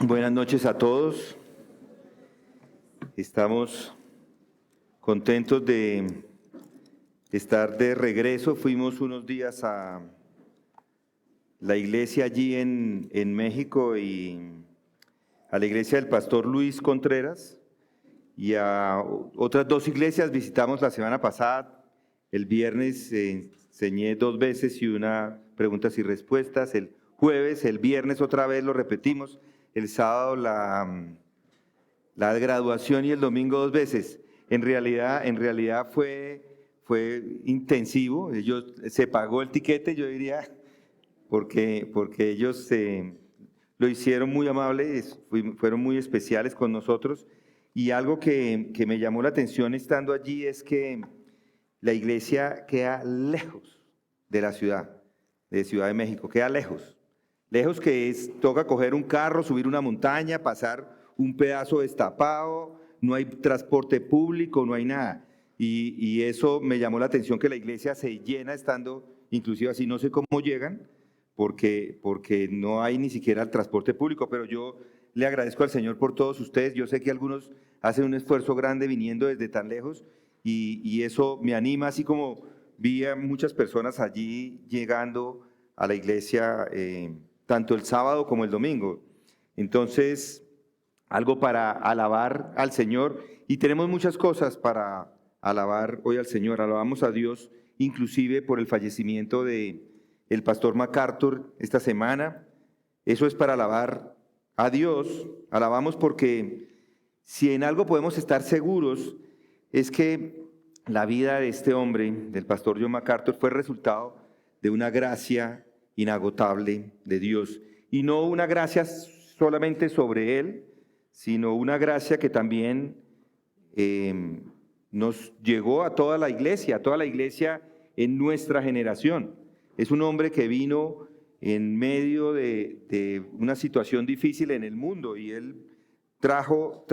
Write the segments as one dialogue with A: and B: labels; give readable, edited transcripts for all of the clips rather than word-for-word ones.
A: Buenas noches a todos. Estamos contentos de estar de regreso. Fuimos unos días a la iglesia allí en México y a la iglesia del pastor Luis Contreras y a otras dos iglesias visitamos la semana pasada. El viernes enseñé 2 veces y una preguntas y respuestas. El jueves, el viernes otra vez lo repetimos. El sábado la graduación y el domingo 2 veces. En realidad fue intensivo. Se pagó el tiquete, yo diría, porque ellos lo hicieron muy amables, fueron muy especiales con nosotros. Y algo que me llamó la atención estando allí es que la iglesia queda lejos de la ciudad, de Ciudad de México, queda lejos. Lejos que toca coger un carro, subir una montaña, pasar un pedazo destapado, no hay transporte público, no hay nada. Y eso me llamó la atención, que la iglesia se llena estando, inclusive así, no sé cómo llegan, porque no hay ni siquiera el transporte público, pero yo le agradezco al Señor por todos ustedes. Yo sé que algunos hacen un esfuerzo grande viniendo desde tan lejos y eso me anima, así como vi a muchas personas allí llegando a la iglesia tanto el sábado como el domingo. Entonces, algo para alabar al Señor, y tenemos muchas cosas para alabar hoy al Señor. Alabamos a Dios inclusive por el fallecimiento de el pastor MacArthur esta semana. Eso es para alabar a Dios. Alabamos porque si en algo podemos estar seguros es que la vida de este hombre, del pastor John MacArthur, fue resultado de una gracia inagotable de Dios, y no una gracia solamente sobre él, sino una gracia que también nos llegó a toda la iglesia en nuestra generación. Es un hombre que vino en medio de una situación difícil en el mundo, y él trajo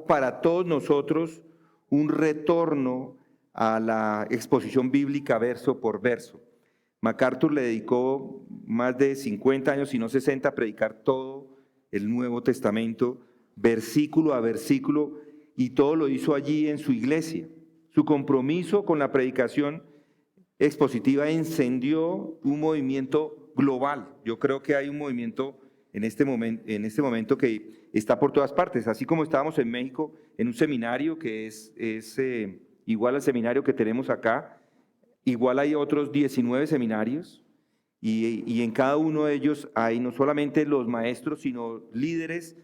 A: para todos nosotros un retorno a la exposición bíblica verso por verso. MacArthur le dedicó más de 50 años, si no 60, a predicar todo el Nuevo Testamento, versículo a versículo, y todo lo hizo allí en su iglesia. Su compromiso con la predicación expositiva encendió un movimiento global. Yo creo que hay un movimiento en este momento que está por todas partes. Así como estábamos en México en un seminario que es igual al seminario que tenemos acá, igual hay otros 19 seminarios, y en cada uno de ellos hay no solamente los maestros, sino líderes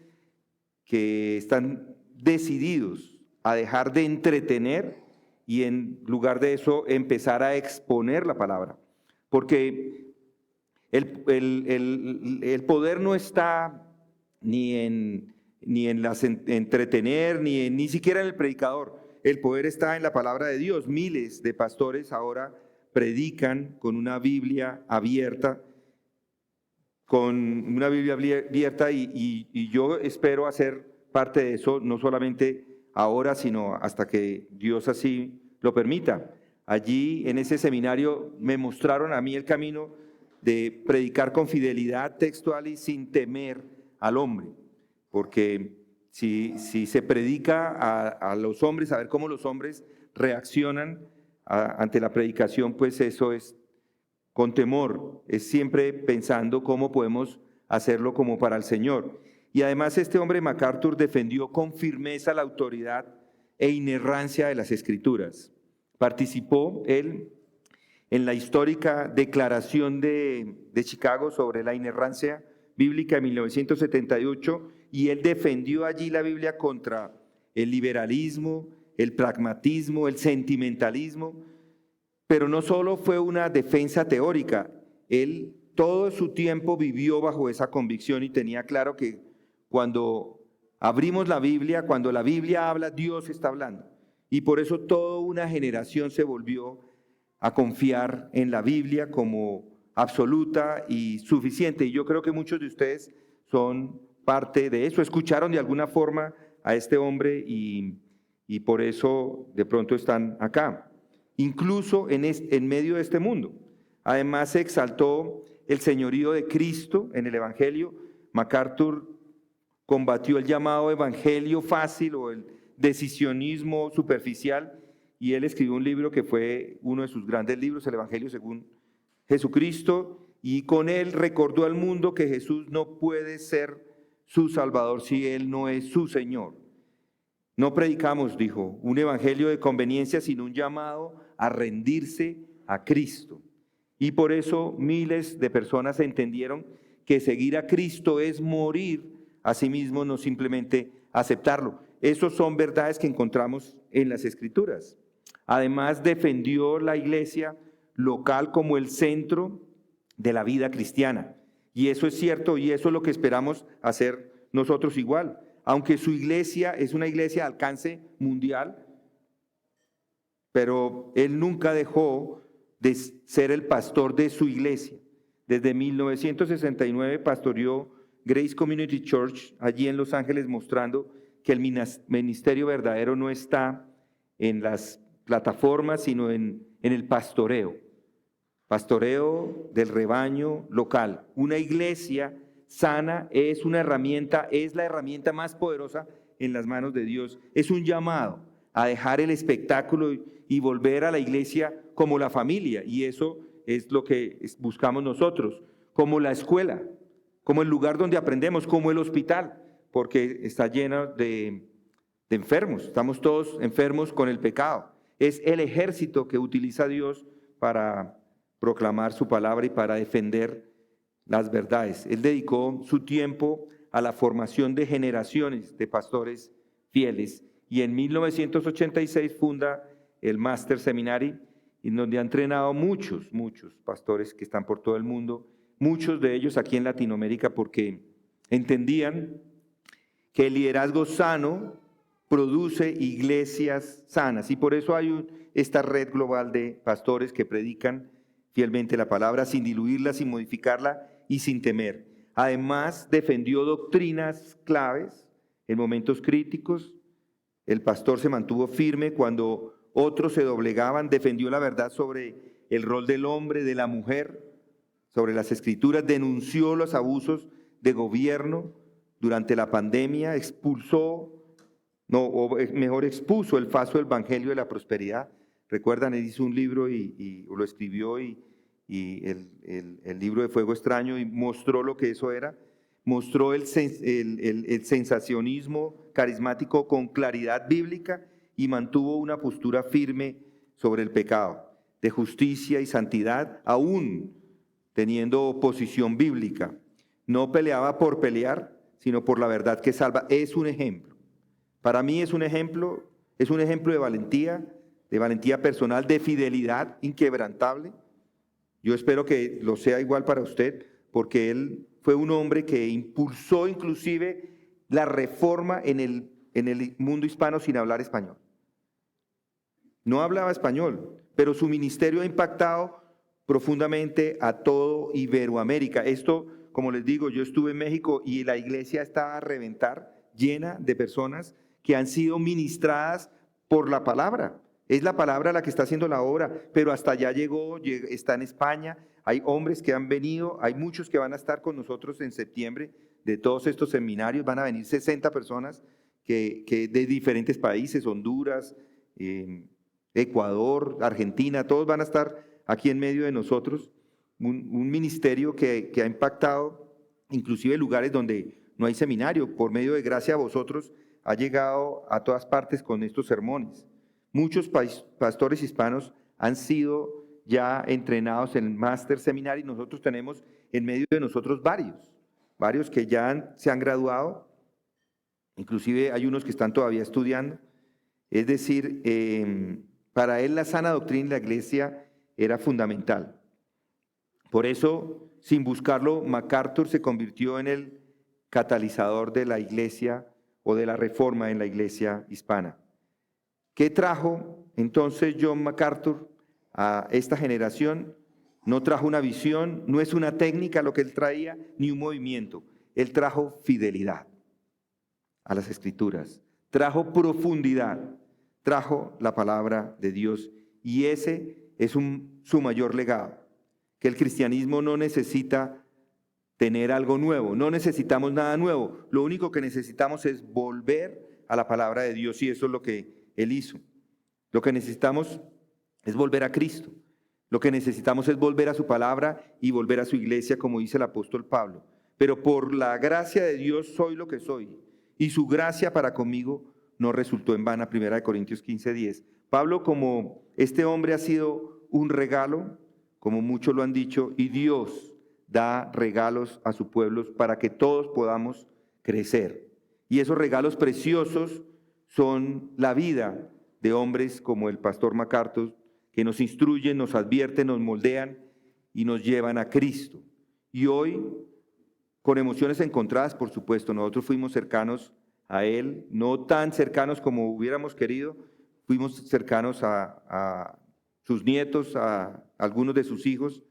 A: que están decididos a dejar de entretener y en lugar de eso empezar a exponer la palabra. Porque el poder no está ni en entretener, ni siquiera en el predicador. El poder está en la palabra de Dios. Miles de pastores ahora predican con una Biblia abierta, y yo espero hacer parte de eso, no solamente ahora, sino hasta que Dios así lo permita. Allí en ese seminario me mostraron a mí el camino de predicar con fidelidad textual y sin temer al hombre, porque si se predica a los hombres, a ver cómo los hombres reaccionan ante la predicación, pues eso es con temor, es siempre pensando cómo podemos hacerlo como para el Señor. Y además este hombre MacArthur defendió con firmeza la autoridad e inerrancia de las Escrituras. Participó él en la histórica Declaración de Chicago sobre la inerrancia bíblica en 1978, y él defendió allí la Biblia contra el liberalismo, el pragmatismo, el sentimentalismo. Pero no solo fue una defensa teórica, él todo su tiempo vivió bajo esa convicción y tenía claro que cuando abrimos la Biblia, cuando la Biblia habla, Dios está hablando. Y por eso toda una generación se volvió a confiar en la Biblia como absoluta y suficiente. Y yo creo que muchos de ustedes son parte de eso, escucharon de alguna forma a este hombre y por eso de pronto están acá, incluso en medio de este mundo. Además se exaltó el señorío de Cristo en el Evangelio. MacArthur combatió el llamado evangelio fácil o el decisionismo superficial, y él escribió un libro que fue uno de sus grandes libros, el Evangelio según Jesucristo, y con él recordó al mundo que Jesús no puede ser su Salvador si él no es su Señor. No predicamos, dijo, un evangelio de conveniencia, sino un llamado a rendirse a Cristo. Y por eso miles de personas entendieron que seguir a Cristo es morir a sí mismo, no simplemente aceptarlo. Esas son verdades que encontramos en las Escrituras. Además, defendió la iglesia local como el centro de la vida cristiana. Y eso es cierto, y eso es lo que esperamos hacer nosotros igual. Aunque su iglesia es una iglesia de alcance mundial, pero él nunca dejó de ser el pastor de su iglesia. Desde 1969 pastoreó Grace Community Church allí en Los Ángeles, mostrando que el ministerio verdadero no está en las plataformas, sino en el pastoreo del rebaño local. Una iglesia sana es una herramienta, es la herramienta más poderosa en las manos de Dios. Es un llamado a dejar el espectáculo y volver a la iglesia como la familia, y eso es lo que buscamos nosotros, como la escuela, como el lugar donde aprendemos, como el hospital, porque está lleno de enfermos, estamos todos enfermos con el pecado. Es el ejército que utiliza Dios para proclamar su palabra y para defender las verdades. Él dedicó su tiempo a la formación de generaciones de pastores fieles, y en 1986 funda el Master Seminary, en donde ha entrenado muchos pastores que están por todo el mundo, muchos de ellos aquí en Latinoamérica, porque entendían que el liderazgo sano produce iglesias sanas, y por eso hay esta red global de pastores que predican fielmente la palabra sin diluirla, sin modificarla y sin temer. Además, defendió doctrinas claves en momentos críticos. El pastor se mantuvo firme cuando otros se doblegaban, defendió la verdad sobre el rol del hombre, de la mujer, sobre las Escrituras, denunció los abusos de gobierno durante la pandemia, expuso el falso evangelio de la prosperidad. Recuerdan, él hizo un libro y lo escribió, y el libro de Fuego Extraño, y mostró lo que eso era. Mostró el sensacionismo carismático con claridad bíblica, y mantuvo una postura firme sobre el pecado, de justicia y santidad, aún teniendo oposición bíblica. No peleaba por pelear, sino por la verdad que salva. Es un ejemplo. Para mí es un ejemplo de valentía personal, de fidelidad inquebrantable. Yo espero que lo sea igual para usted, porque él fue un hombre que impulsó inclusive la reforma en el mundo hispano sin hablar español. No hablaba español, pero su ministerio ha impactado profundamente a todo Iberoamérica. Esto, como les digo, yo estuve en México y la iglesia estaba a reventar, llena de personas que han sido ministradas por la palabra. Es la palabra la que está haciendo la obra, pero hasta allá llegó, está en España. Hay hombres que han venido, hay muchos que van a estar con nosotros en septiembre de todos estos seminarios. Van a venir 60 personas que de diferentes países, Honduras, Ecuador, Argentina, todos van a estar aquí en medio de nosotros. Un ministerio que ha impactado inclusive lugares donde no hay seminario. Por medio de gracia a vosotros ha llegado a todas partes con estos sermones. Muchos pastores hispanos han sido ya entrenados en el Master Seminary, y nosotros tenemos en medio de nosotros varios que ya se han graduado, inclusive hay unos que están todavía estudiando. Es decir, para él la sana doctrina de la iglesia era fundamental. Por eso, sin buscarlo, MacArthur se convirtió en el catalizador de la iglesia o de la reforma en la iglesia hispana. ¿Qué trajo entonces John MacArthur a esta generación? No trajo una visión, no es una técnica lo que él traía, ni un movimiento. Él trajo fidelidad a las Escrituras, trajo profundidad, trajo la palabra de Dios, y ese es su mayor legado, que el cristianismo no necesita tener algo nuevo, no necesitamos nada nuevo, lo único que necesitamos es volver a la palabra de Dios y eso es lo que Él hizo. Lo que necesitamos es volver a Cristo, lo que necesitamos es volver a su palabra y volver a su iglesia, como dice el apóstol Pablo. Pero por la gracia de Dios soy lo que soy y su gracia para conmigo no resultó en vana. 1 Corintios 15:10. Pablo, como este hombre ha sido un regalo, como muchos lo han dicho, y Dios da regalos a su pueblo para que todos podamos crecer. Y esos regalos preciosos son la vida de hombres como el pastor MacArthur, que nos instruyen, nos advierten, nos moldean y nos llevan a Cristo. Y hoy, con emociones encontradas, por supuesto, nosotros fuimos cercanos a Él, no tan cercanos como hubiéramos querido, fuimos cercanos a sus nietos, a algunos de sus hijos.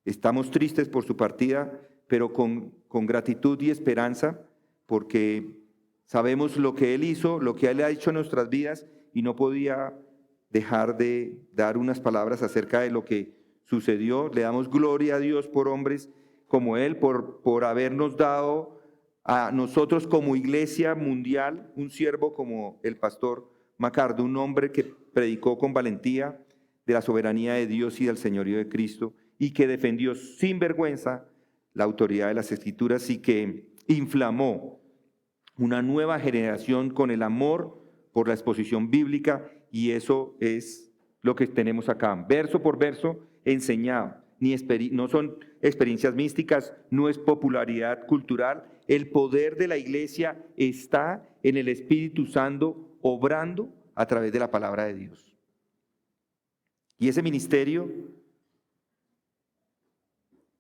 A: Estamos tristes por su partida, pero con gratitud y esperanza, porque sabemos lo que Él hizo, lo que Él ha hecho en nuestras vidas, y no podía dejar de dar unas palabras acerca de lo que sucedió. Le damos gloria a Dios por hombres como Él, por habernos dado a nosotros como iglesia mundial un siervo como el pastor MacArthur, un hombre que predicó con valentía de la soberanía de Dios y del señorío de Cristo, y que defendió sin vergüenza la autoridad de las Escrituras y que inflamó una nueva generación con el amor por la exposición bíblica, y eso es lo que tenemos acá, verso por verso, enseñado. No son experiencias místicas, no es popularidad cultural. El poder de la iglesia está en el Espíritu Santo obrando a través de la palabra de Dios. Y ese ministerio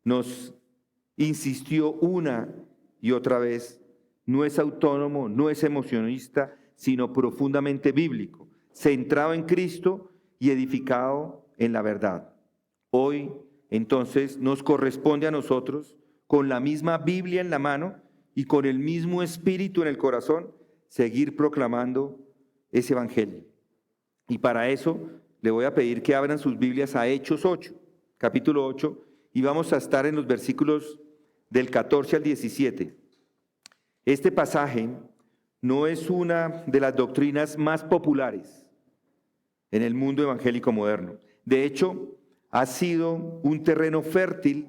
A: nos insistió una y otra vez, no es autónomo, no es emocionista, sino profundamente bíblico, centrado en Cristo y edificado en la verdad. Hoy, entonces, nos corresponde a nosotros, con la misma Biblia en la mano y con el mismo Espíritu en el corazón, seguir proclamando ese evangelio. Y para eso le voy a pedir que abran sus Biblias a Hechos 8, capítulo 8, y vamos a estar en los versículos del 14 al 17. Este pasaje no es una de las doctrinas más populares en el mundo evangélico moderno. De hecho, ha sido un terreno fértil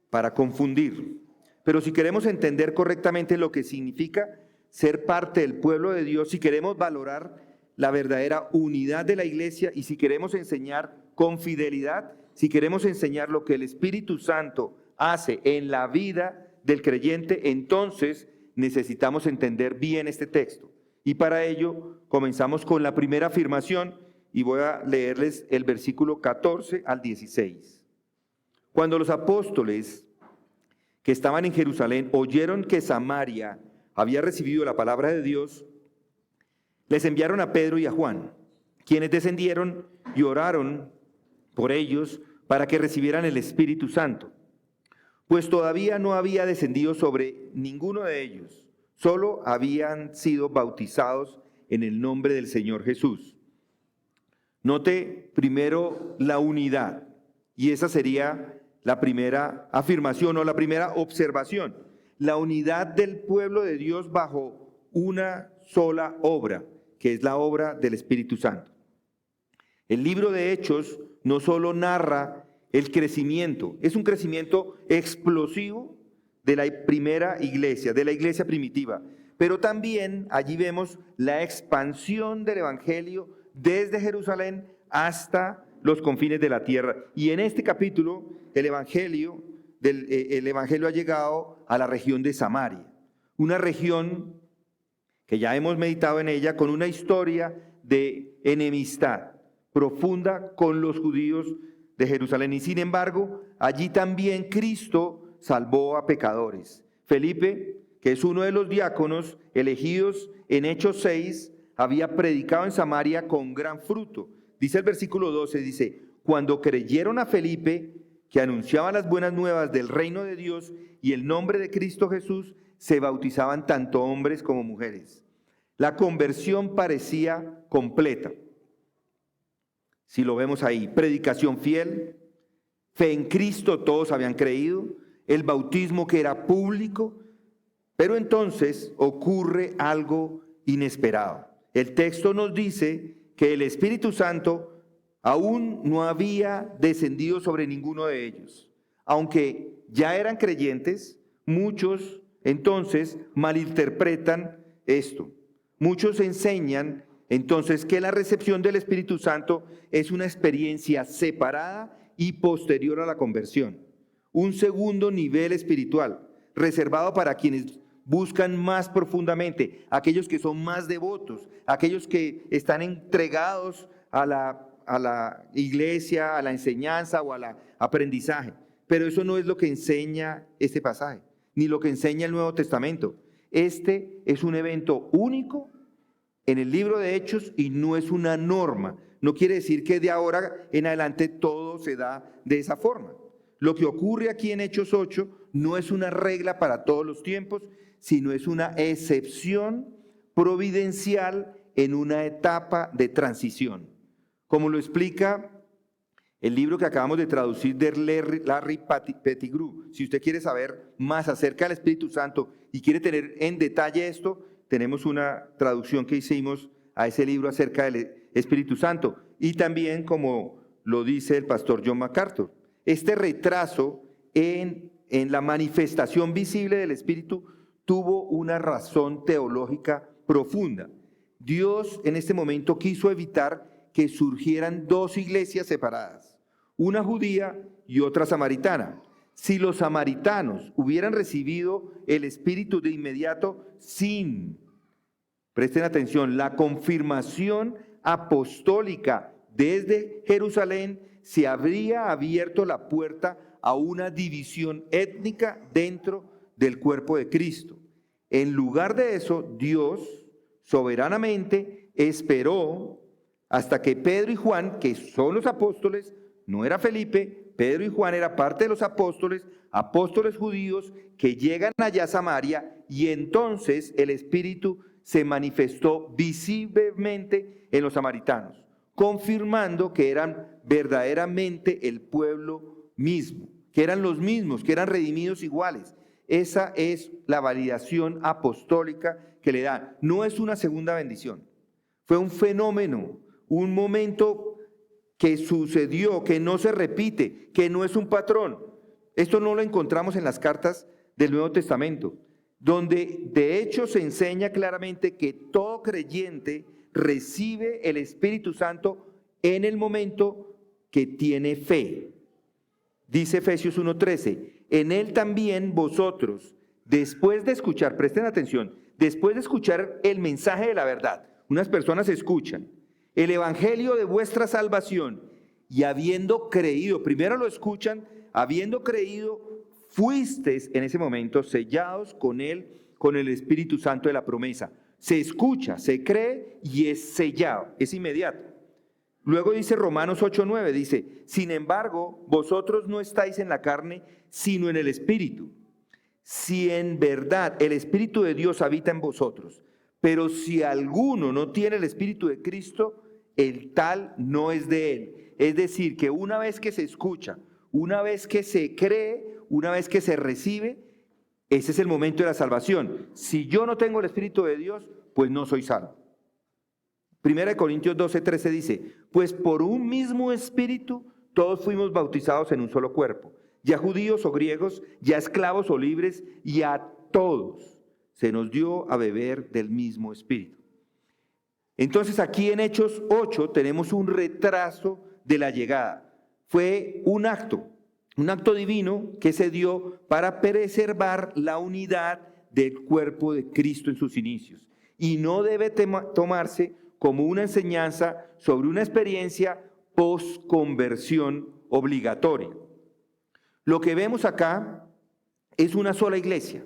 A: para confundir. Pero si queremos entender correctamente lo que significa ser parte del pueblo de Dios, si queremos valorar la verdadera unidad de la iglesia y si queremos enseñar con fidelidad, si queremos enseñar lo que el Espíritu Santo hace en la vida del creyente, entonces necesitamos entender bien este texto. Y para ello comenzamos con la primera afirmación y voy a leerles el versículo 14 al 16. Cuando los apóstoles que estaban en Jerusalén oyeron que Samaria había recibido la palabra de Dios, les enviaron a Pedro y a Juan, quienes descendieron y oraron por ellos para que recibieran el Espíritu Santo, pues todavía no había descendido sobre ninguno de ellos, solo habían sido bautizados en el nombre del Señor Jesús. Note primero la unidad, y esa sería la primera afirmación o la primera observación. La unidad del pueblo de Dios bajo una sola obra, que es la obra del Espíritu Santo. El libro de Hechos no solo narra el crecimiento, es un crecimiento explosivo de la primera iglesia, de la iglesia primitiva, pero también allí vemos la expansión del evangelio desde Jerusalén hasta los confines de la tierra. Y en este capítulo el evangelio ha llegado a la región de Samaria, una región que ya hemos meditado en ella, con una historia de enemistad profunda con los judíos de Jerusalén. Y sin embargo, allí también Cristo salvó a pecadores. Felipe, que es uno de los diáconos elegidos en Hechos 6, había predicado en Samaria con gran fruto. Dice el versículo 12, dice, cuando creyeron a Felipe, que anunciaba las buenas nuevas del reino de Dios y el nombre de Cristo Jesús, se bautizaban tanto hombres como mujeres. La conversión parecía completa. Si lo vemos ahí, predicación fiel, fe en Cristo, todos habían creído, el bautismo que era público, pero entonces ocurre algo inesperado. El texto nos dice que el Espíritu Santo aún no había descendido sobre ninguno de ellos. Aunque ya eran creyentes, muchos entonces malinterpretan esto. Muchos enseñan entonces que la recepción del Espíritu Santo es una experiencia separada y posterior a la conversión. Un segundo nivel espiritual, reservado para quienes buscan más profundamente, aquellos que son más devotos, aquellos que están entregados a la iglesia, a la enseñanza o al aprendizaje. Pero eso no es lo que enseña este pasaje, ni lo que enseña el Nuevo Testamento. Este es un evento único en el libro de Hechos y no es una norma. No quiere decir que de ahora en adelante todo se da de esa forma. Lo que ocurre aquí en Hechos 8 no es una regla para todos los tiempos, sino es una excepción providencial en una etapa de transición. Como lo explica el libro que acabamos de traducir de Larry Pettigrew. Si usted quiere saber más acerca del Espíritu Santo y quiere tener en detalle esto, tenemos una traducción que hicimos a ese libro acerca del Espíritu Santo. Y también, como lo dice el pastor John MacArthur, este retraso en la manifestación visible del Espíritu tuvo una razón teológica profunda. Dios en este momento quiso evitar que surgieran dos iglesias separadas, una judía y otra samaritana. Si los samaritanos hubieran recibido el Espíritu de inmediato sin, presten atención, la confirmación apostólica desde Jerusalén, se habría abierto la puerta a una división étnica dentro del cuerpo de Cristo. En lugar de eso, Dios soberanamente esperó hasta que Pedro y Juan, que son los apóstoles, no era Felipe, Pedro y Juan eran parte de los apóstoles judíos que llegan allá a Samaria, y entonces el Espíritu se manifestó visiblemente en los samaritanos, confirmando que eran verdaderamente el pueblo mismo, que eran los mismos, que eran redimidos iguales. Esa es la validación apostólica que le dan. No es una segunda bendición, fue un fenómeno, un momento que sucedió, que no se repite, que no es un patrón. Esto no lo encontramos en las cartas del Nuevo Testamento, donde de hecho se enseña claramente que todo creyente recibe el Espíritu Santo en el momento que tiene fe. Dice Efesios 1:13, en él también vosotros, después de escuchar, presten atención, después de escuchar el mensaje de la verdad, unas personas escuchan el evangelio de vuestra salvación y habiendo creído, primero lo escuchan, habiendo creído, fuisteis en ese momento sellados con él, con el Espíritu Santo de la promesa. Se escucha, se cree y es sellado, es inmediato. Luego dice Romanos 8:9, dice, sin embargo, vosotros no estáis en la carne, sino en el Espíritu. Si en verdad el Espíritu de Dios habita en vosotros, pero si alguno no tiene el Espíritu de Cristo, el tal no es de él. Es decir, que una vez que se escucha, una vez que se cree, una vez que se recibe, ese es el momento de la salvación. Si yo no tengo el Espíritu de Dios, pues no soy salvo. 1 Corintios 12:13 dice, pues por un mismo Espíritu todos fuimos bautizados en un solo cuerpo, ya judíos o griegos, ya esclavos o libres, y a todos se nos dio a beber del mismo Espíritu. Entonces aquí en Hechos 8 tenemos un retraso de la llegada. Fue un acto divino que se dio para preservar la unidad del cuerpo de Cristo en sus inicios. Y no debe tomarse como una enseñanza sobre una experiencia post-conversión obligatoria. Lo que vemos acá es una sola iglesia,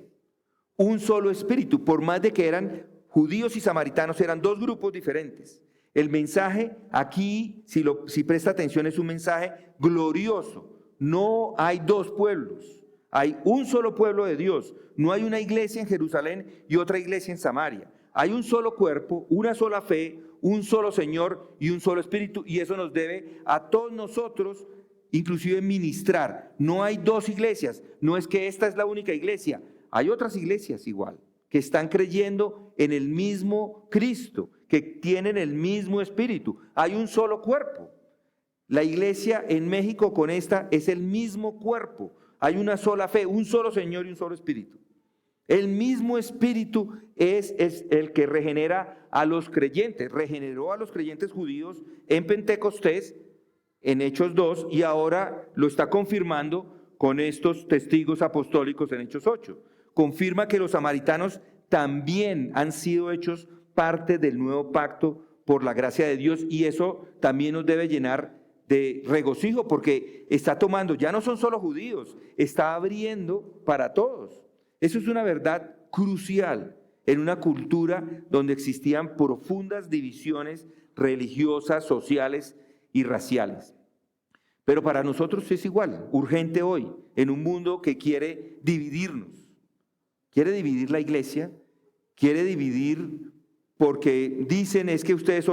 A: un solo espíritu, por más de que eran judíos y samaritanos, eran dos grupos diferentes. El mensaje aquí, si presta atención, es un mensaje glorioso. No hay dos pueblos, hay un solo pueblo de Dios. No hay una iglesia en Jerusalén y otra iglesia en Samaria. Hay un solo cuerpo, una sola fe, un solo Señor y un solo Espíritu, y eso nos debe a todos nosotros inclusive ministrar. No hay dos iglesias, no es que esta es la única iglesia, hay otras iglesias igual, que están creyendo en el mismo Cristo, que tienen el mismo espíritu. Hay un solo cuerpo. La iglesia en México con esta es el mismo cuerpo. Hay una sola fe, un solo Señor y un solo espíritu. El mismo espíritu es el que regenera a los creyentes. Regeneró a los creyentes judíos en Pentecostés, en Hechos 2, y ahora lo está confirmando con estos testigos apostólicos en Hechos 8. Confirma que los samaritanos también han sido hechos parte del nuevo pacto por la gracia de Dios, y eso también nos debe llenar de regocijo, porque está tomando, ya no son solo judíos, está abriendo para todos. Eso es una verdad crucial en una cultura donde existían profundas divisiones religiosas, sociales y raciales. Pero para nosotros es igual, urgente hoy, en un mundo que quiere dividirnos. Quiere dividir la iglesia, quiere dividir porque dicen es que ustedes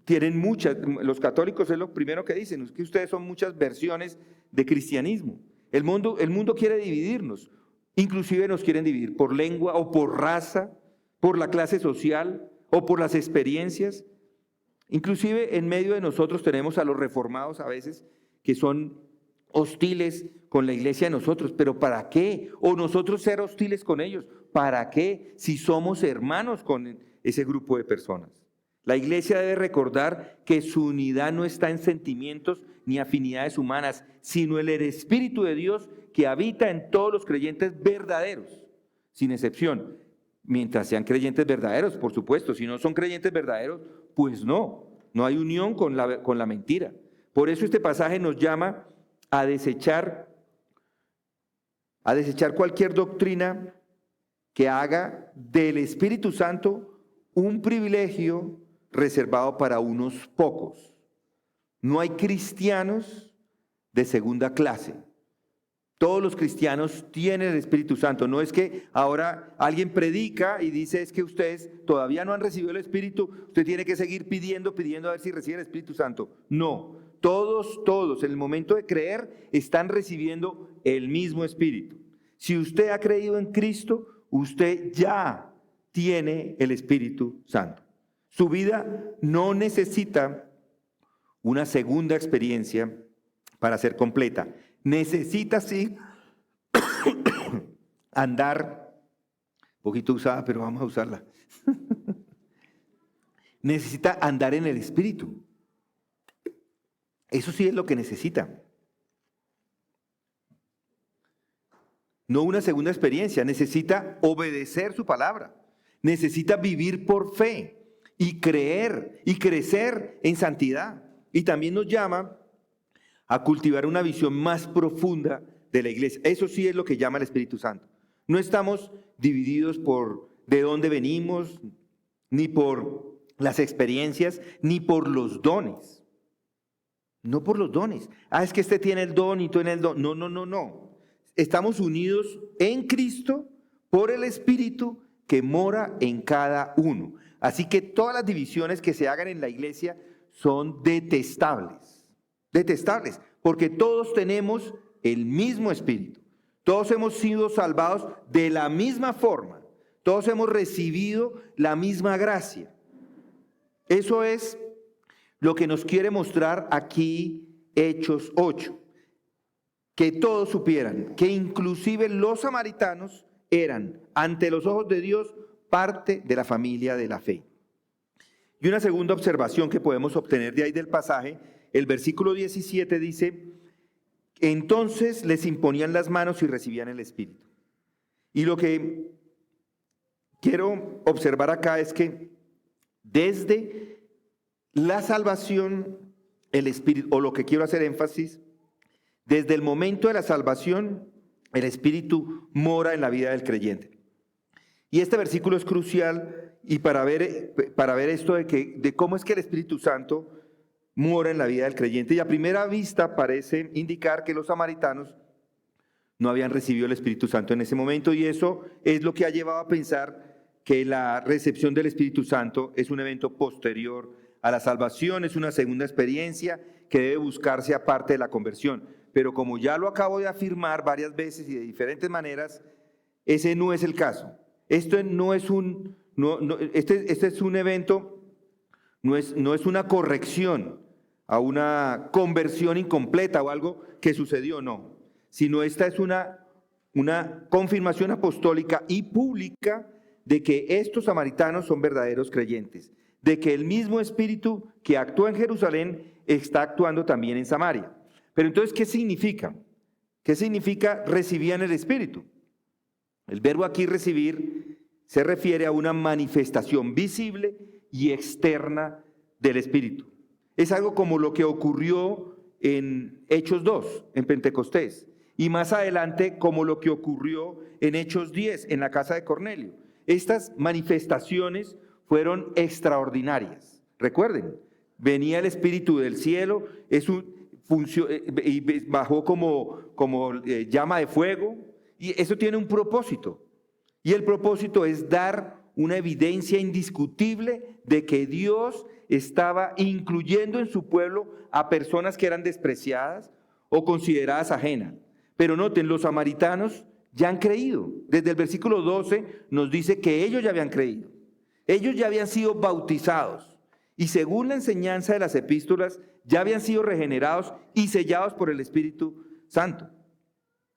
A: tienen muchas, los católicos es lo primero que dicen, es que ustedes son muchas versiones de cristianismo. El mundo quiere dividirnos. Inclusive nos quieren dividir por lengua o por raza, por la clase social o por las experiencias. Inclusive en medio de nosotros tenemos a los reformados a veces que son hostiles con la iglesia de nosotros. ¿Pero para qué? O nosotros ser hostiles con ellos. ¿Para qué? Si somos hermanos con ese grupo de personas. La iglesia debe recordar que su unidad no está en sentimientos ni afinidades humanas, sino en el Espíritu de Dios que habita en todos los creyentes verdaderos, sin excepción. Mientras sean creyentes verdaderos, por supuesto. Si no son creyentes verdaderos, pues no hay unión con la mentira. Por eso este pasaje nos llama a desechar cualquier doctrina que haga del Espíritu Santo un privilegio reservado para unos pocos. No hay cristianos de segunda clase. Todos los cristianos tienen el Espíritu Santo. No es que ahora alguien predica y dice es que ustedes todavía no han recibido el Espíritu, usted tiene que seguir pidiendo a ver si recibe el Espíritu Santo. No, todos en el momento de creer están recibiendo el mismo Espíritu. Si usted ha creído en Cristo, usted ya tiene el Espíritu Santo. Su vida no necesita una segunda experiencia para ser completa. Necesita, sí, andar, poquito usada, pero vamos a usarla. Necesita andar en el Espíritu. Eso sí es lo que necesita. No una segunda experiencia, necesita obedecer su palabra. Necesita vivir por fe y creer y crecer en santidad. Y también nos llama a cultivar una visión más profunda de la iglesia. Eso sí es lo que llama el Espíritu Santo. No estamos divididos por de dónde venimos, ni por las experiencias, ni por los dones. No por los dones. Es que este tiene el don y tú en el don. No. Estamos unidos en Cristo por el Espíritu que mora en cada uno. Así que todas las divisiones que se hagan en la iglesia son detestables. Detestables, porque todos tenemos el mismo Espíritu. Todos hemos sido salvados de la misma forma. Todos hemos recibido la misma gracia. Eso es lo que nos quiere mostrar aquí Hechos 8. Que todos supieran que inclusive los samaritanos eran, ante los ojos de Dios, parte de la familia de la fe. Y una segunda observación que podemos obtener de ahí del pasaje, el versículo 17 dice, entonces les imponían las manos y recibían el Espíritu. Y lo que quiero observar acá es que desde la salvación, el Espíritu, o lo que quiero hacer énfasis, desde el momento de la salvación, el Espíritu mora en la vida del creyente. Y este versículo es crucial y para ver esto de cómo es que el Espíritu Santo mora en la vida del creyente. Y a primera vista parece indicar que los samaritanos no habían recibido el Espíritu Santo en ese momento, y eso es lo que ha llevado a pensar que la recepción del Espíritu Santo es un evento posterior a la salvación, es una segunda experiencia que debe buscarse aparte de la conversión. Pero como ya lo acabo de afirmar varias veces y de diferentes maneras, ese no es el caso. Esto no es este es un evento, no es una corrección a una conversión incompleta o algo que sucedió, no. Sino esta es una confirmación apostólica y pública de que estos samaritanos son verdaderos creyentes, de que el mismo Espíritu que actúa en Jerusalén está actuando también en Samaria. Pero entonces, ¿qué significa? ¿Qué significa recibían el Espíritu? El verbo aquí recibir se refiere a una manifestación visible y externa del Espíritu. Es algo como lo que ocurrió en Hechos 2, en Pentecostés, y más adelante como lo que ocurrió en Hechos 10, en la casa de Cornelio. Estas manifestaciones fueron extraordinarias. Recuerden, venía el Espíritu del cielo, y bajó como llama de fuego, y eso tiene un propósito. Y el propósito es dar una evidencia indiscutible de que Dios estaba incluyendo en su pueblo a personas que eran despreciadas o consideradas ajenas. Pero noten, los samaritanos ya han creído. Desde el versículo 12 nos dice que ellos ya habían creído. Ellos ya habían sido bautizados y según la enseñanza de las epístolas ya habían sido regenerados y sellados por el Espíritu Santo.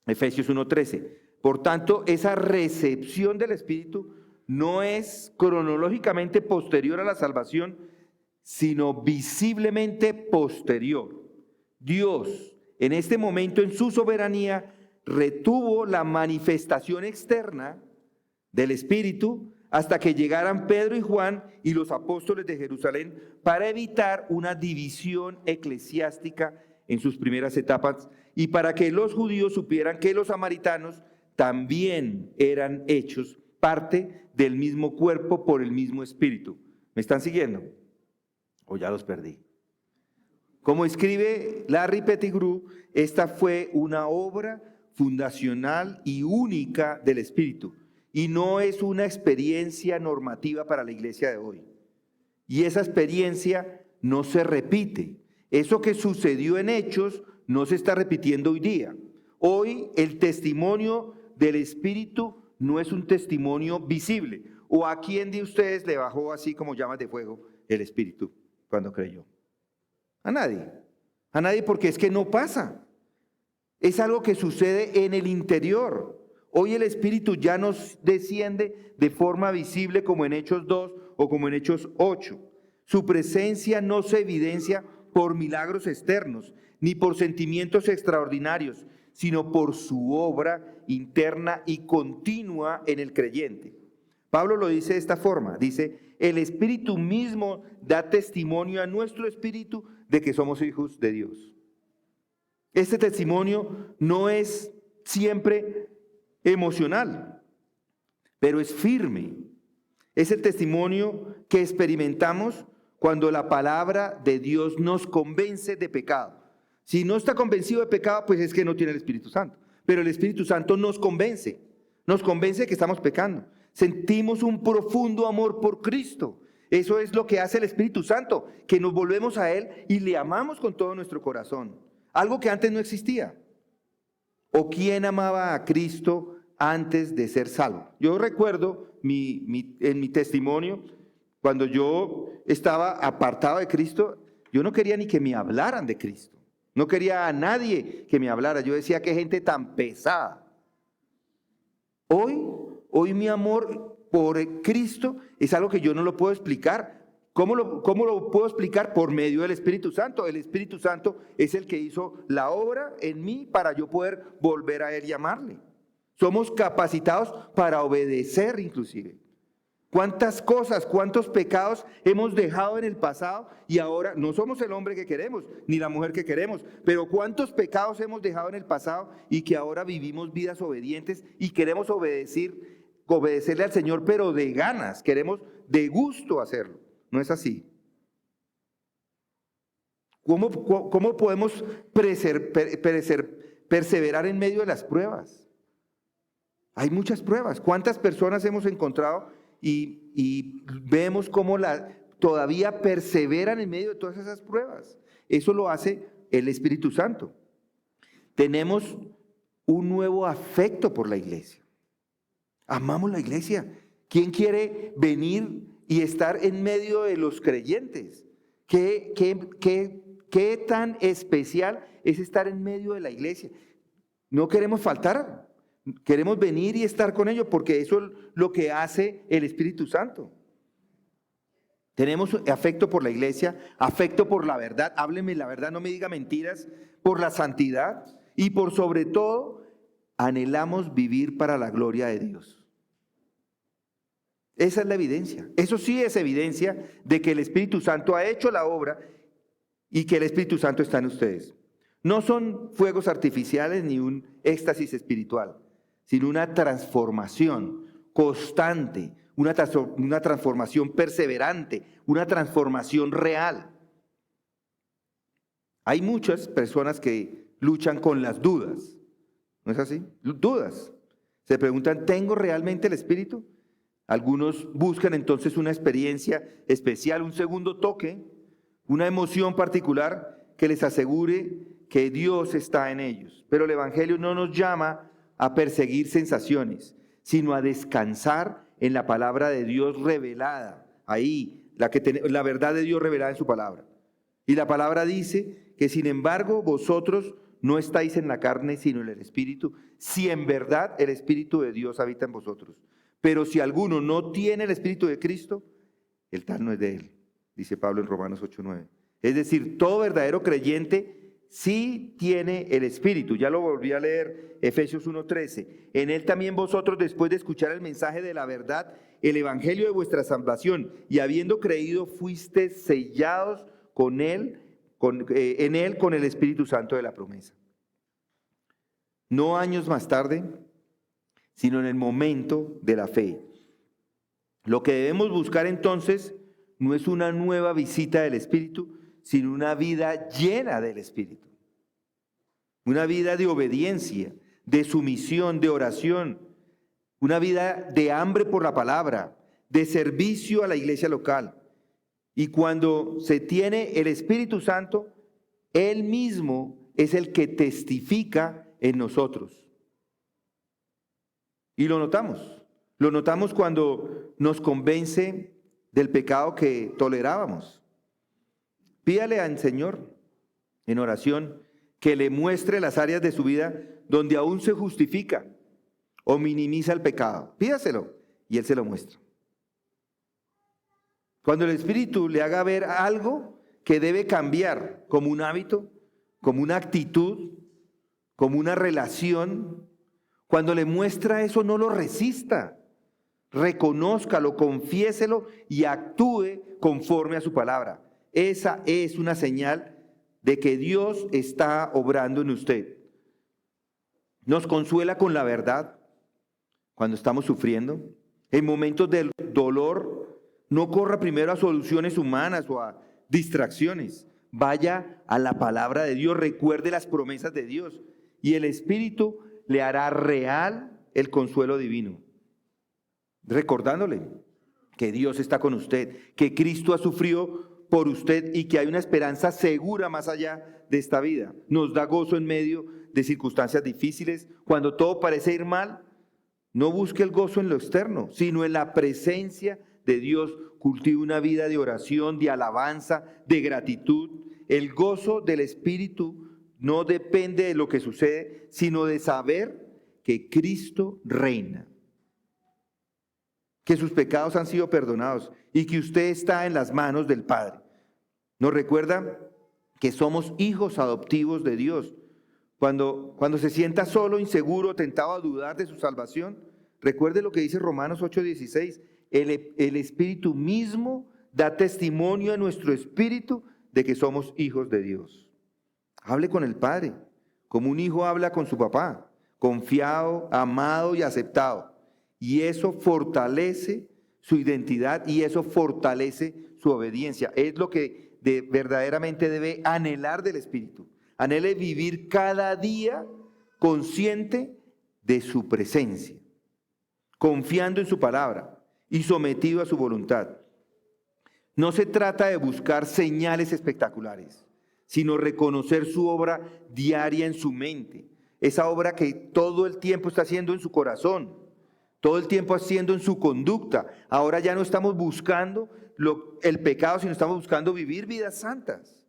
A: Efesios 1:13. Por tanto, esa recepción del Espíritu no es cronológicamente posterior a la salvación, sino visiblemente posterior. Dios, en este momento, en su soberanía, retuvo la manifestación externa del Espíritu hasta que llegaran Pedro y Juan y los apóstoles de Jerusalén para evitar una división eclesiástica en sus primeras etapas y para que los judíos supieran que los samaritanos también eran hechos parte del mismo cuerpo por el mismo Espíritu. ¿Me están siguiendo? ¿O ya los perdí? Como escribe Larry Pettigrew, esta fue una obra fundacional y única del Espíritu y no es una experiencia normativa para la iglesia de hoy. Y esa experiencia no se repite. Eso que sucedió en Hechos no se está repitiendo hoy día. Hoy el testimonio del Espíritu no es un testimonio visible. ¿O a quién de ustedes le bajó así como llamas de fuego el Espíritu cuando creyó? A nadie. A nadie, porque es que no pasa. Es algo que sucede en el interior. Hoy el Espíritu ya no desciende de forma visible como en Hechos 2 o como en Hechos 8. Su presencia no se evidencia por milagros externos, ni por sentimientos extraordinarios, sino por su obra interna y continua en el creyente. Pablo lo dice de esta forma, dice, el Espíritu mismo da testimonio a nuestro espíritu de que somos hijos de Dios. Este testimonio no es siempre emocional, pero es firme. Es el testimonio que experimentamos cuando la palabra de Dios nos convence de pecado. Si no está convencido de pecado, pues es que no tiene el Espíritu Santo. Pero el Espíritu Santo nos convence de que estamos pecando. Sentimos un profundo amor por Cristo. Eso es lo que hace el Espíritu Santo, que nos volvemos a Él y le amamos con todo nuestro corazón. Algo que antes no existía. ¿O quién amaba a Cristo antes de ser salvo? Yo recuerdo en mi testimonio, cuando yo estaba apartado de Cristo, yo no quería ni que me hablaran de Cristo. No quería a nadie que me hablara. Yo decía, qué gente tan pesada. Hoy mi amor por Cristo es algo que yo no lo puedo explicar. ¿Cómo lo puedo explicar? Por medio del Espíritu Santo. El Espíritu Santo es el que hizo la obra en mí para yo poder volver a Él y amarle. Somos capacitados para obedecer inclusive. ¿Cuántas cosas, cuántos pecados hemos dejado en el pasado y ahora no somos el hombre que queremos, ni la mujer que queremos, pero cuántos pecados hemos dejado en el pasado y que ahora vivimos vidas obedientes y queremos obedecerle al Señor, pero de ganas, queremos de gusto hacerlo? No es así. ¿Cómo podemos perseverar en medio de las pruebas? Hay muchas pruebas. ¿Cuántas personas hemos encontrado y vemos cómo todavía perseveran en medio de todas esas pruebas? Eso lo hace el Espíritu Santo. Tenemos un nuevo afecto por la iglesia. Amamos la iglesia. ¿Quién quiere venir y estar en medio de los creyentes? ¿Qué tan especial es estar en medio de la iglesia? No queremos faltar, queremos venir y estar con ellos porque eso es lo que hace el Espíritu Santo. Tenemos afecto por la iglesia, afecto por la verdad, hábleme la verdad, no me diga mentiras, por la santidad y por sobre todo anhelamos vivir para la gloria de Dios. Esa es la evidencia. Eso sí es evidencia de que el Espíritu Santo ha hecho la obra y que el Espíritu Santo está en ustedes. No son fuegos artificiales ni un éxtasis espiritual, sino una transformación constante, una transformación perseverante, una transformación real. Hay muchas personas que luchan con las dudas, ¿no es así? Dudas. Se preguntan, ¿tengo realmente el Espíritu? Algunos buscan entonces una experiencia especial, un segundo toque, una emoción particular que les asegure que Dios está en ellos. Pero el Evangelio no nos llama a perseguir sensaciones, sino a descansar en la palabra de Dios revelada. Ahí, la verdad de Dios revelada en su palabra. Y la palabra dice que sin embargo vosotros no estáis en la carne, sino en el Espíritu, si en verdad el Espíritu de Dios habita en vosotros. Pero si alguno no tiene el Espíritu de Cristo, el tal no es de él, dice Pablo en Romanos 8:9. Es decir, todo verdadero creyente sí tiene el Espíritu. Ya lo volví a leer, Efesios 1:13. En él también vosotros, después de escuchar el mensaje de la verdad, el evangelio de vuestra salvación, y habiendo creído, fuisteis sellados con él, en él con el Espíritu Santo de la promesa. No años más tarde, sino en el momento de la fe. Lo que debemos buscar entonces no es una nueva visita del Espíritu, sino una vida llena del Espíritu. Una vida de obediencia, de sumisión, de oración. Una vida de hambre por la palabra, de servicio a la iglesia local. Y cuando se tiene el Espíritu Santo, Él mismo es el que testifica en nosotros. Y lo notamos cuando nos convence del pecado que tolerábamos. Pídale al Señor en oración que le muestre las áreas de su vida donde aún se justifica o minimiza el pecado. Pídaselo y Él se lo muestra. Cuando el Espíritu le haga ver algo que debe cambiar, como un hábito, como una actitud, como una relación, cuando le muestra eso, no lo resista. Reconózcalo, confiéselo y actúe conforme a su palabra. Esa es una señal de que Dios está obrando en usted. Nos consuela con la verdad cuando estamos sufriendo. En momentos del dolor, no corra primero a soluciones humanas o a distracciones. Vaya a la palabra de Dios, recuerde las promesas de Dios y el Espíritu le hará real el consuelo divino. Recordándole que Dios está con usted, que Cristo ha sufrido por usted y que hay una esperanza segura más allá de esta vida. Nos da gozo en medio de circunstancias difíciles. Cuando todo parece ir mal, no busque el gozo en lo externo, sino en la presencia de Dios. Cultive una vida de oración, de alabanza, de gratitud. El gozo del Espíritu no depende de lo que sucede, sino de saber que Cristo reina, que sus pecados han sido perdonados y que usted está en las manos del Padre. Nos recuerda que somos hijos adoptivos de Dios. Cuando se sienta solo, inseguro, tentado a dudar de su salvación, recuerde lo que dice Romanos 8:16. El Espíritu mismo da testimonio a nuestro espíritu de que somos hijos de Dios. Hable con el Padre, como un hijo habla con su papá, confiado, amado y aceptado. Y eso fortalece su identidad y eso fortalece su obediencia. Es lo que verdaderamente debe anhelar del Espíritu. Anhele vivir cada día consciente de su presencia, confiando en su palabra y sometido a su voluntad. No se trata de buscar señales espectaculares, sino reconocer su obra diaria en su mente. Esa obra que todo el tiempo está haciendo en su corazón, todo el tiempo haciendo en su conducta. Ahora ya no estamos buscando el pecado, sino estamos buscando vivir vidas santas.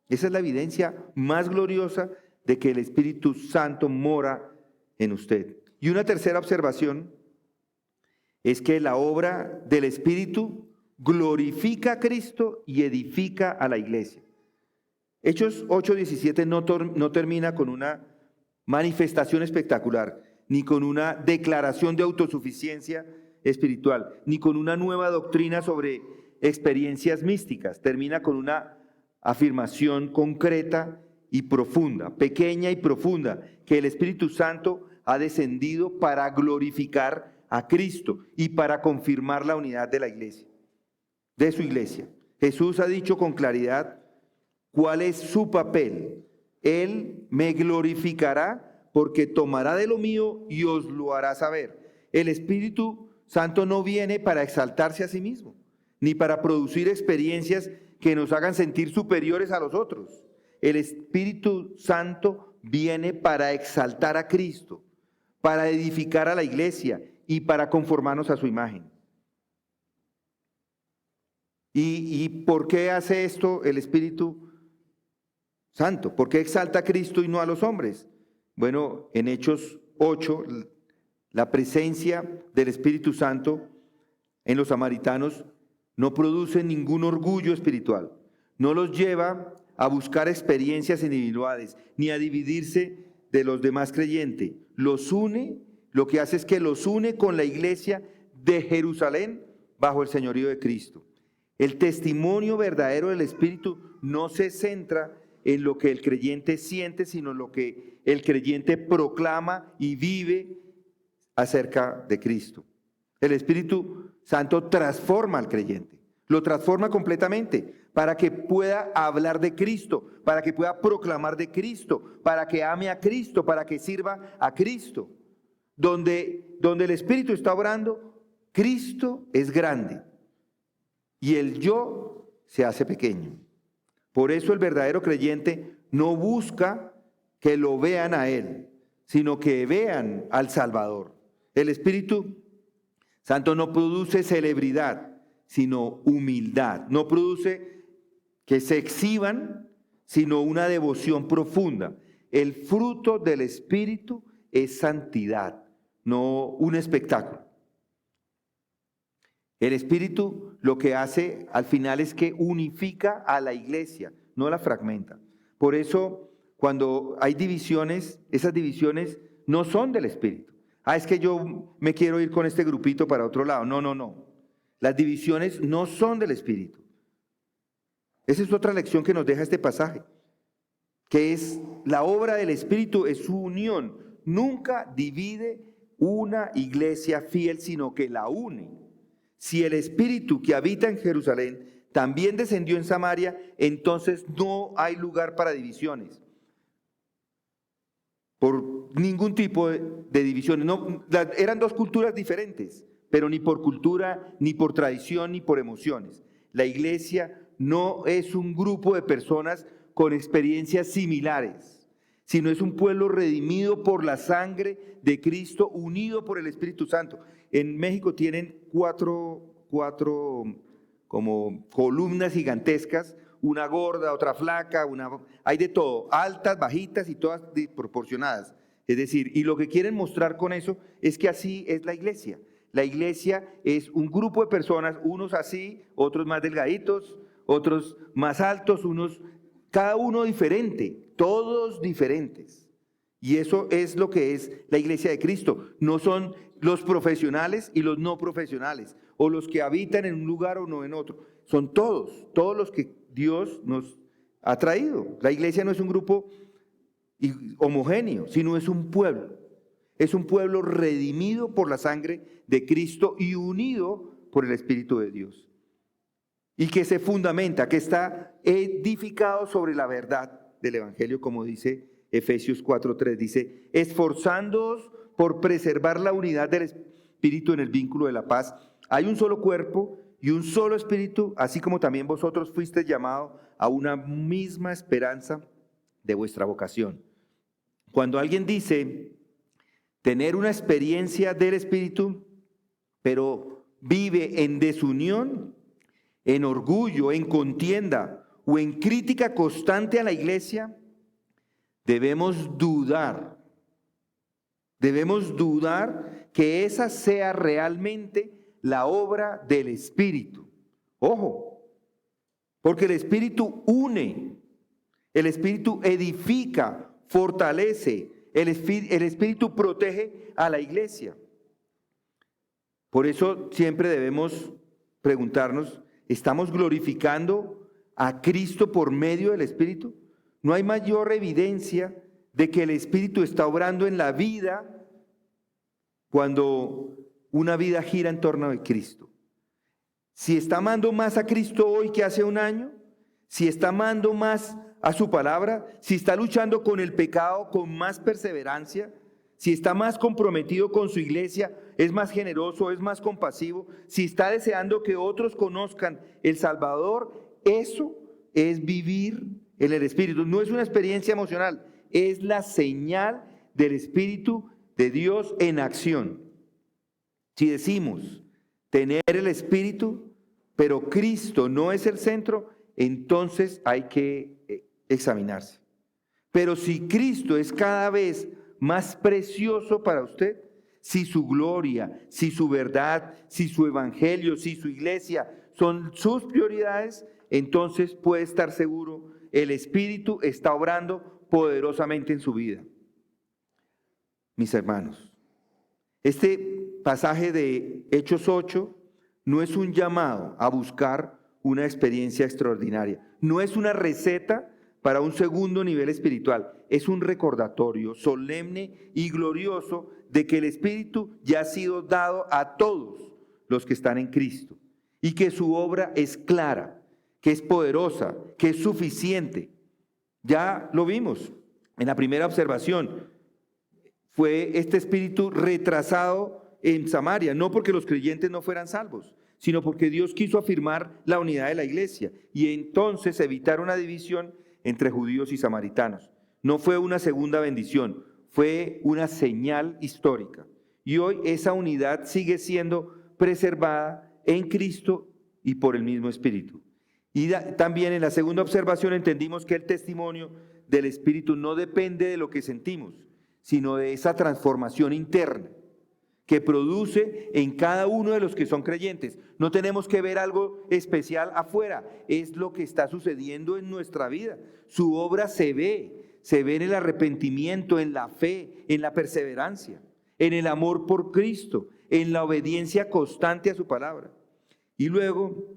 A: Esa es la evidencia más gloriosa de que el Espíritu Santo mora en usted. Y una tercera observación es que la obra del Espíritu glorifica a Cristo y edifica a la iglesia. Hechos 8:17 no termina con una manifestación espectacular, ni con una declaración de autosuficiencia espiritual, ni con una nueva doctrina sobre experiencias místicas. Termina con una afirmación concreta y profunda, pequeña y profunda, que el Espíritu Santo ha descendido para glorificar a Cristo y para confirmar la unidad de la iglesia, de su iglesia. Jesús ha dicho con claridad cuál es su papel. Él me glorificará porque tomará de lo mío y os lo hará saber. El Espíritu Santo no viene para exaltarse a sí mismo, ni para producir experiencias que nos hagan sentir superiores a los otros. El Espíritu Santo viene para exaltar a Cristo, para edificar a la iglesia y para conformarnos a su imagen. ¿Y por qué hace esto el Espíritu Santo? ¿Por qué exalta a Cristo y no a los hombres? Bueno, en Hechos 8, la presencia del Espíritu Santo en los samaritanos no produce ningún orgullo espiritual, no los lleva a buscar experiencias individuales, ni a dividirse de los demás creyentes. Los une, lo que hace es que los une con la iglesia de Jerusalén bajo el señorío de Cristo. El testimonio verdadero del Espíritu no se centra en lo que el creyente siente, sino en lo que el creyente proclama y vive acerca de Cristo. El Espíritu Santo transforma al creyente, lo transforma completamente para que pueda hablar de Cristo, para que pueda proclamar de Cristo, para que ame a Cristo, para que sirva a Cristo. Donde el Espíritu está obrando, Cristo es grande y el yo se hace pequeño. Por eso el verdadero creyente no busca que lo vean a Él, sino que vean al Salvador. El Espíritu Santo no produce celebridad, sino humildad. No produce que se exhiban, sino una devoción profunda. El fruto del Espíritu es santidad, no un espectáculo. El Espíritu lo que hace al final es que unifica a la iglesia, no la fragmenta. Por eso, cuando hay divisiones, esas divisiones no son del Espíritu. Es que yo me quiero ir con este grupito para otro lado. No. Las divisiones no son del Espíritu. Esa es otra lección que nos deja este pasaje, que es la obra del Espíritu, es su unión. Nunca divide una iglesia fiel, sino que la une. Si el Espíritu que habita en Jerusalén también descendió en Samaria, entonces no hay lugar para divisiones. Por ningún tipo de divisiones. No, eran dos culturas diferentes, pero ni por cultura, ni por tradición, ni por emociones. La iglesia no es un grupo de personas con experiencias similares, sino es un pueblo redimido por la sangre de Cristo, unido por el Espíritu Santo. En México tienen cuatro como columnas gigantescas, una gorda, otra flaca, hay de todo, altas, bajitas y todas desproporcionadas. Es decir, y lo que quieren mostrar con eso es que así es la iglesia. La iglesia es un grupo de personas, unos así, otros más delgaditos, otros más altos, cada uno diferente, todos diferentes. Y eso es lo que es la iglesia de Cristo. No son los profesionales y los no profesionales, o los que habitan en un lugar o no en otro. Son todos los que Dios nos ha traído. La iglesia no es un grupo homogéneo, sino es un pueblo. Es un pueblo redimido por la sangre de Cristo y unido por el Espíritu de Dios. Y que se fundamenta, que está edificado sobre la verdad del Evangelio, como dice Efesios 4:3. Dice, esforzándoos por preservar la unidad del Espíritu en el vínculo de la paz. Hay un solo cuerpo y un solo Espíritu, así como también vosotros fuisteis llamados a una misma esperanza de vuestra vocación. Cuando alguien dice tener una experiencia del Espíritu, pero vive en desunión, en orgullo, en contienda o en crítica constante a la iglesia, debemos dudar que esa sea realmente la obra del Espíritu. Ojo, porque el Espíritu une, el Espíritu edifica, fortalece, el Espíritu protege a la iglesia. Por eso siempre debemos preguntarnos, ¿estamos glorificando a Cristo por medio del Espíritu? No hay mayor evidencia de que el Espíritu está obrando en la vida cuando una vida gira en torno de Cristo. Si está amando más a Cristo hoy que hace un año, si está amando más a su palabra, si está luchando con el pecado con más perseverancia, si está más comprometido con su iglesia, es más generoso, es más compasivo, si está deseando que otros conozcan el Salvador, eso es vivir en el Espíritu. No es una experiencia emocional, es la señal del Espíritu de Dios en acción. Si decimos tener el Espíritu, pero Cristo no es el centro, entonces hay que examinarse. Pero si Cristo es cada vez más precioso para usted, si su gloria, si su verdad, si su evangelio, si su iglesia son sus prioridades, entonces puede estar seguro, el Espíritu está obrando poderosamente en su vida. Mis hermanos, este pasaje de Hechos 8 no es un llamado a buscar una experiencia extraordinaria, no es una receta para un segundo nivel espiritual, es un recordatorio solemne y glorioso de que el Espíritu ya ha sido dado a todos los que están en Cristo y que su obra es clara, que es poderosa, que es suficiente. Ya lo vimos en la primera observación, fue este Espíritu retrasado en Samaria, no porque los creyentes no fueran salvos, sino porque Dios quiso afirmar la unidad de la iglesia y entonces evitar una división entre judíos y samaritanos. No fue una segunda bendición, fue una señal histórica. Y hoy esa unidad sigue siendo preservada en Cristo y por el mismo Espíritu. Y también en la segunda observación entendimos que el testimonio del Espíritu no depende de lo que sentimos, sino de esa transformación interna que produce en cada uno de los que son creyentes. No tenemos que ver algo especial afuera, es lo que está sucediendo en nuestra vida. Su obra se ve en el arrepentimiento, en la fe, en la perseverancia, en el amor por Cristo, en la obediencia constante a su palabra. Y luego,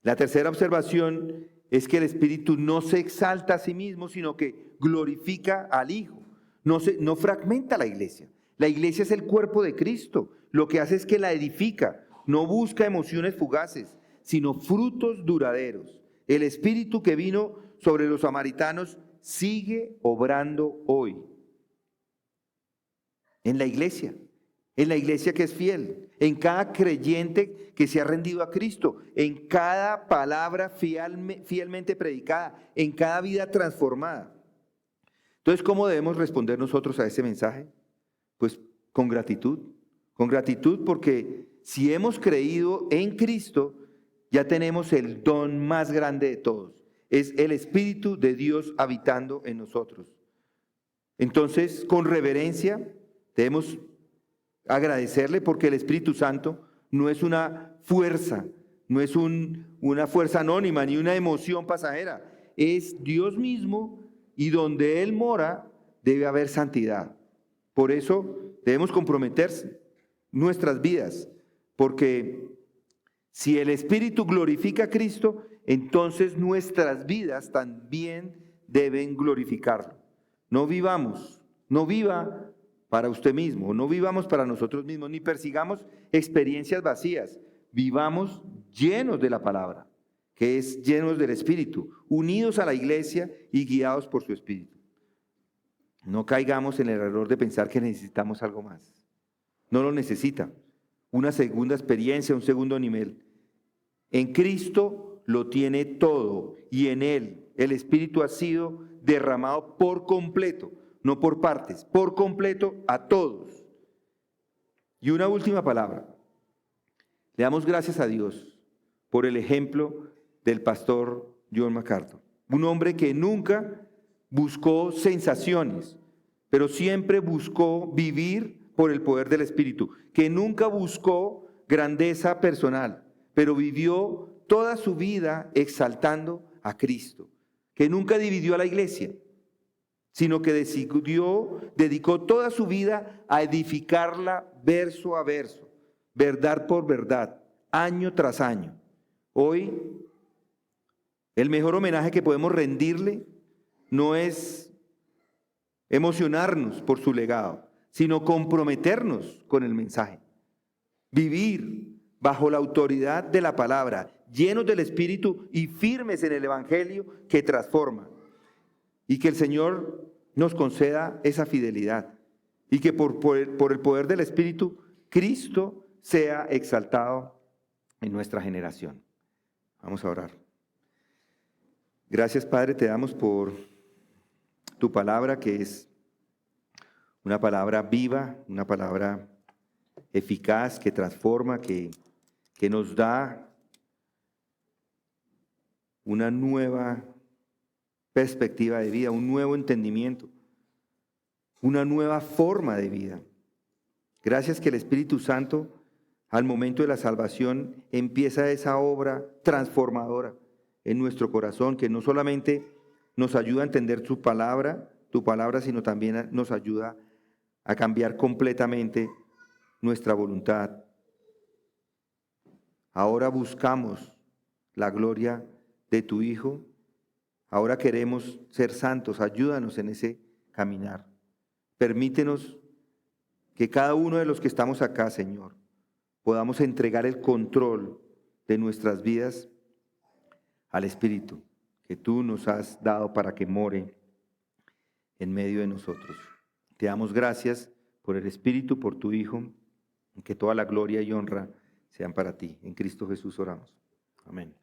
A: la tercera observación es que el Espíritu no se exalta a sí mismo, sino que glorifica al Hijo. No fragmenta la iglesia. La iglesia es el cuerpo de Cristo. Lo que hace es que la edifica. No busca emociones fugaces, sino frutos duraderos. El Espíritu que vino sobre los samaritanos sigue obrando hoy. En la iglesia que es fiel, en cada creyente que se ha rendido a Cristo, en cada palabra fielmente predicada, en cada vida transformada. Entonces, ¿cómo debemos responder nosotros a ese mensaje? Pues con gratitud porque si hemos creído en Cristo, ya tenemos el don más grande de todos, es el Espíritu de Dios habitando en nosotros. Entonces, con reverencia, debemos agradecerle porque el Espíritu Santo no es una fuerza, no es una fuerza anónima ni una emoción pasajera, es Dios mismo y donde Él mora debe haber santidad. Por eso debemos comprometerse nuestras vidas, porque si el Espíritu glorifica a Cristo, entonces nuestras vidas también deben glorificarlo. No viva para usted mismo, no vivamos para nosotros mismos, ni persigamos experiencias vacías, vivamos llenos de la palabra, que es llenos del Espíritu, unidos a la iglesia y guiados por su Espíritu. No caigamos en el error de pensar que necesitamos algo más. No lo necesita. Una segunda experiencia, un segundo nivel. En Cristo lo tiene todo y en Él el Espíritu ha sido derramado por completo, no por partes, por completo a todos. Y una última palabra. Le damos gracias a Dios por el ejemplo del pastor John MacArthur, un hombre que nunca buscó sensaciones, pero siempre buscó vivir por el poder del Espíritu, que nunca buscó grandeza personal, pero vivió toda su vida exaltando a Cristo, que nunca dividió a la iglesia, sino que dedicó toda su vida a edificarla verso a verso, verdad por verdad, año tras año. Hoy, el mejor homenaje que podemos rendirle no es emocionarnos por su legado, sino comprometernos con el mensaje. Vivir bajo la autoridad de la palabra, llenos del Espíritu y firmes en el Evangelio que transforma. Y que el Señor nos conceda esa fidelidad. Y que por el poder del Espíritu, Cristo sea exaltado en nuestra generación. Vamos a orar. Gracias, Padre, te damos por tu palabra, que es una palabra viva, una palabra eficaz, que transforma, que nos da una nueva perspectiva de vida, un nuevo entendimiento, una nueva forma de vida. Gracias que el Espíritu Santo, al momento de la salvación, empieza esa obra transformadora en nuestro corazón, que no solamente nos ayuda a entender tu palabra, sino también nos ayuda a cambiar completamente nuestra voluntad. Ahora buscamos la gloria de tu Hijo. Ahora queremos ser santos. Ayúdanos en ese caminar. Permítenos que cada uno de los que estamos acá, Señor, podamos entregar el control de nuestras vidas al Espíritu que tú nos has dado para que more en medio de nosotros. Te damos gracias por el Espíritu, por tu Hijo, y que toda la gloria y honra sean para ti. En Cristo Jesús oramos. Amén.